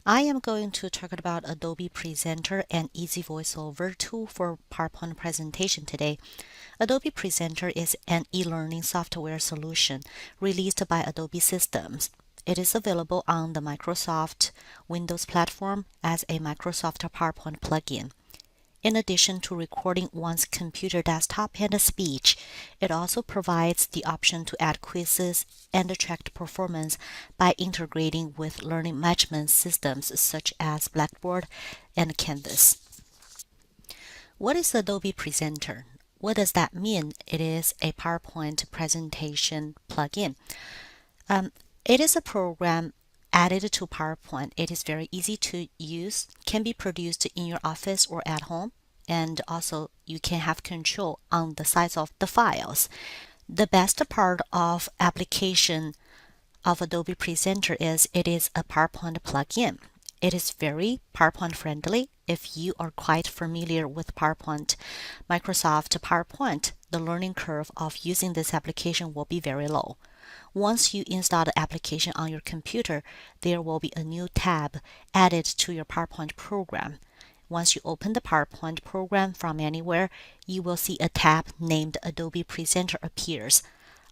I am going to talk about Adobe Presenter and Easy VoiceOver tool for PowerPoint presentation today. Adobe Presenter is an e-learning software solution released by Adobe Systems. It is available on the Microsoft Windows platform as a Microsoft PowerPoint plugin. In addition to recording one's computer desktop and speech, it also provides the option to add quizzes and track performance by integrating with learning management systems such as Blackboard and Canvas. What is Adobe Presenter? What does that mean? It is a PowerPoint presentation plugin. It is a program added to PowerPoint. It is very easy to use, can be produced in your office or at home, and also you can have control on the size of the files. The best part of application of Adobe Presenter is it is a PowerPoint plugin. It is very PowerPoint friendly. If you are quite familiar with PowerPoint, Microsoft PowerPoint, the learning curve of using this application will be very low. Once you install the application on your computer, there will be a new tab added to your PowerPoint program. Once you open the PowerPoint program from anywhere, you will see a tab named Adobe Presenter appears.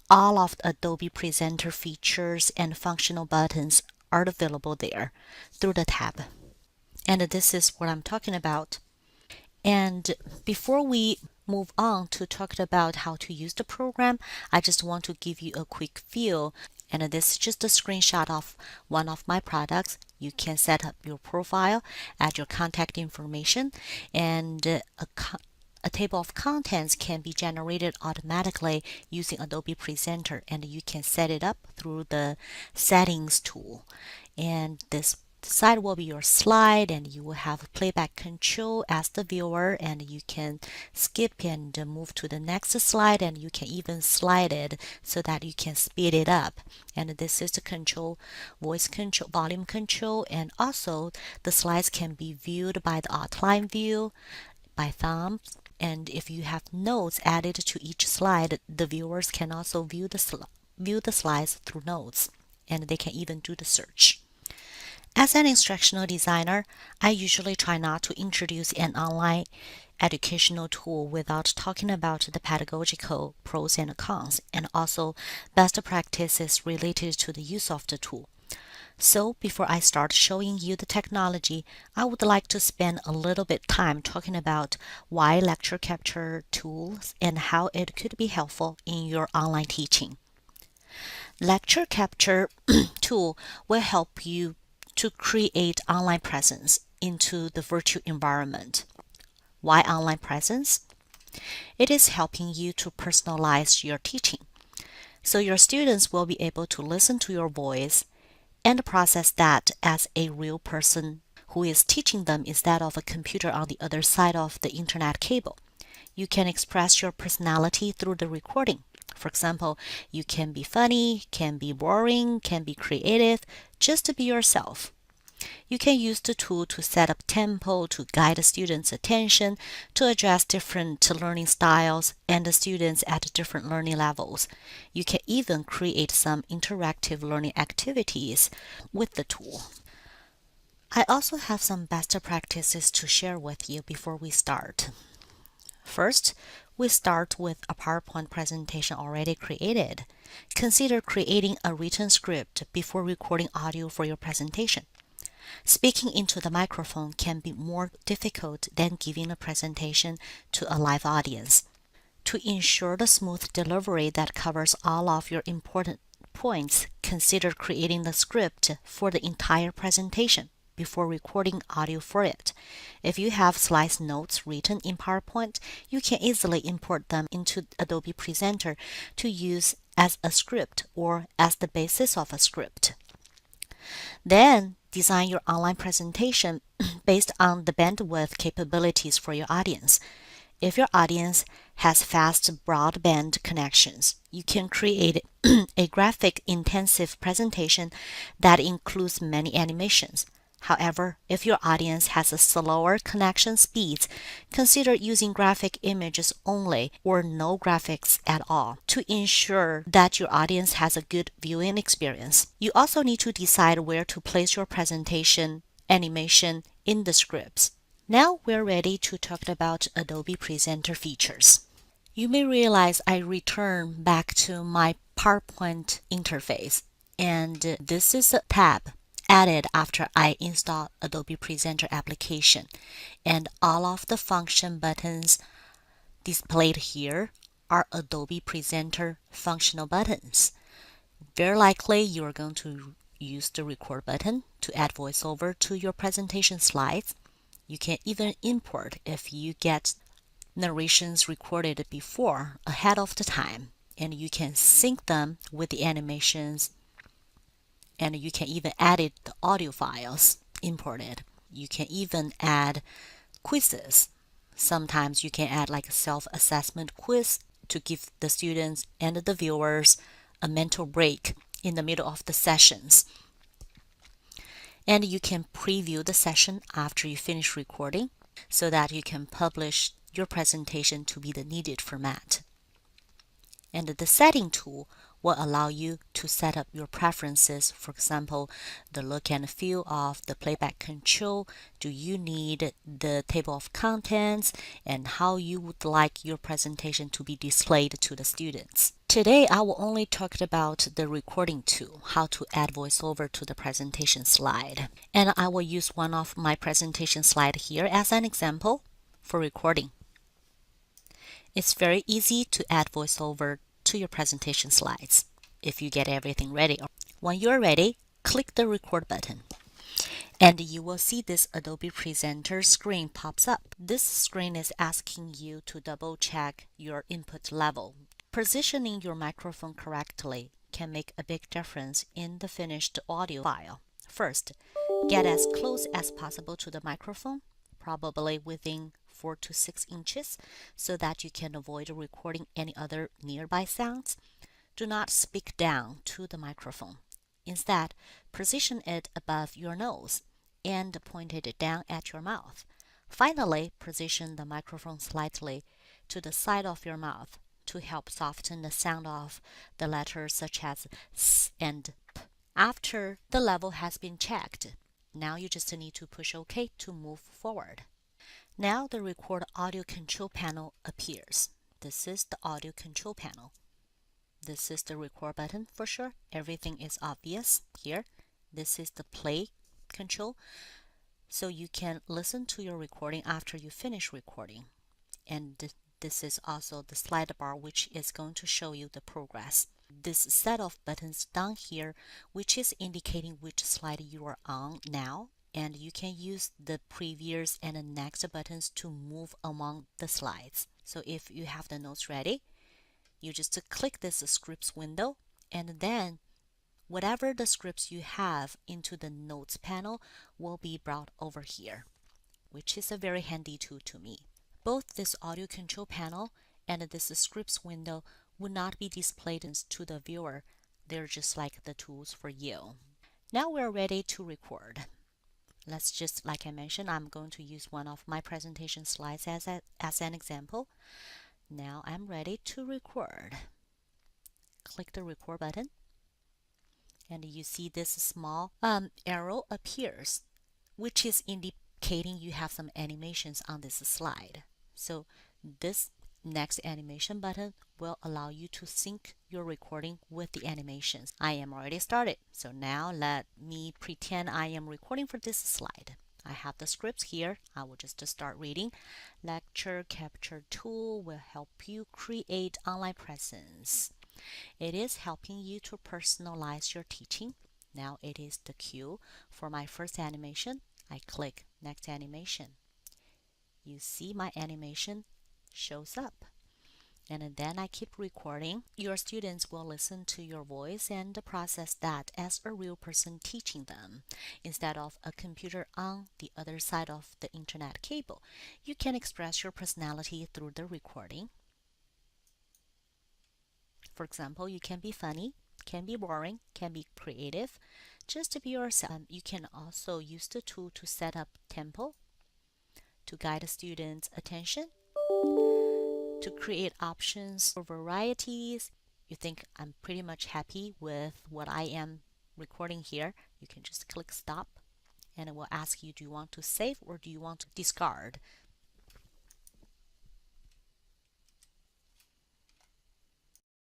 All of the Adobe Presenter features and functional buttons are available there through the tab. And this is what I'm talking about. And before we move on to talk about how to use the program, I just want to give you a quick feel. And this is just a screenshot of one of my products. You can set up your profile, add your contact information, and a table of contents can be generated automatically using Adobe Presenter, and you can set it up through the settings tool. And this side will be your slide, and you will have playback control as the viewer, and you can skip and move to the next slide, and you can even slide it so that you can speed it up. And this is the control, voice control, volume control, and also the slides can be viewed by the outline view, by thumb. And if you have notes added to each slide, the viewers can also view the slides through notes, and they can even do the search. As an instructional designer, I usually try not to introduce an online educational tool without talking about the pedagogical pros and cons, and also best practices related to the use of the tool. So before I start showing you the technology, I would like to spend a little bit time talking about why lecture capture tools and how it could be helpful in your online teaching. Lecture capture tool will help you to create online presence into the virtual environment. Why online presence? It is helping you to personalize your teaching. So your students will be able to listen to your voice and process that as a real person who is teaching them instead of a computer on the other side of the internet cable. You can express your personality through the recording. For example, you can be funny, can be boring, can be creative, just to be yourself. You can use the tool to set up tempo, to guide the students' attention, to adjust different learning styles and the students at different learning levels. You can even create some interactive learning activities with the tool. I also have some best practices to share with you before we start. First, we start with a PowerPoint presentation already created. Consider creating a written script before recording audio for your presentation. Speaking into the microphone can be more difficult than giving a presentation to a live audience. To ensure the smooth delivery that covers all of your important points, consider creating the script for the entire presentation before recording audio for it. If you have slide notes written in PowerPoint, you can easily import them into Adobe Presenter to use as a script or as the basis of a script. Then, design your online presentation based on the bandwidth capabilities for your audience. If your audience has fast broadband connections, you can create a graphic-intensive presentation that includes many animations. However, if your audience has a slower connection speeds, consider using graphic images only or no graphics at all to ensure that your audience has a good viewing experience. You also need to decide where to place your presentation animation in the scripts. Now we're ready to talk about Adobe Presenter features. You may realize I return back to my PowerPoint interface, and this is a tab added after I install Adobe Presenter application, and all of the function buttons displayed here are Adobe Presenter functional buttons. Very likely you are going to use the record button to add voiceover to your presentation slides. You can even import if you get narrations recorded before ahead of the time, and you can sync them with the animations, and you can even edit the audio files imported. You can even add quizzes. Sometimes you can add like a self-assessment quiz to give the students and the viewers a mental break in the middle of the sessions. And you can preview the session after you finish recording so that you can publish your presentation to be the needed format. And the setting tool will allow you to set up your preferences. For example, the look and feel of the playback control. Do you need the table of contents, and how you would like your presentation to be displayed to the students. Today, I will only talk about the recording tool, how to add voiceover to the presentation slide. And I will use one of my presentation slide here as an example for recording. It's very easy to add voiceover to your presentation slides if you get everything ready. When you're ready, click the record button, and you will see this Adobe Presenter screen pops up. This screen is asking you to double check your input level. Positioning your microphone correctly can make a big difference in the finished audio file. First, get as close as possible to the microphone, probably within 4 to 6 inches, so that you can avoid recording any other nearby sounds. Do not speak down to the microphone. Instead, position it above your nose and point it down at your mouth. Finally, position the microphone slightly to the side of your mouth to help soften the sound of the letters such as S and P. After the level has been checked, now you just need to push OK to move forward. Now the Record Audio Control panel appears. This is the audio control panel. This is the record button for sure. Everything is obvious here. This is the play control, so you can listen to your recording after you finish recording. And this is also the slide bar, which is going to show you the progress. This set of buttons down here, which is indicating which slide you are on now, and you can use the previous and the next buttons to move among the slides. So if you have the notes ready, you just click this scripts window, and then whatever the scripts you have into the notes panel will be brought over here, which is a very handy tool to me. Both this audio control panel and this scripts window would not be displayed to the viewer. They're just like the tools for you. Now we're ready to record. Let's just, like I mentioned, I'm going to use one of my presentation slides as an example. Now I'm ready to record. Click the record button, and you see this small arrow appears, which is indicating you have some animations on this slide. So this next animation button will allow you to sync your recording with the animations. I am already started, so now let me pretend I am recording for this slide. I have the scripts here. I will just start reading. Lecture capture tool will help you create online presence. It is helping you to personalize your teaching. Now it is the cue for my first animation. I click next animation. You see my animation shows up. And then I keep recording. Your students will listen to your voice and process that as a real person teaching them, instead of a computer on the other side of the internet cable. You can express your personality through the recording. For example, you can be funny, can be boring, can be creative. Just to be yourself. You can also use the tool to set up tempo, to guide the students' attention, to create options for varieties. You think I'm pretty much happy with what I am recording here, you can just click stop and it will ask you, do you want to save or do you want to discard?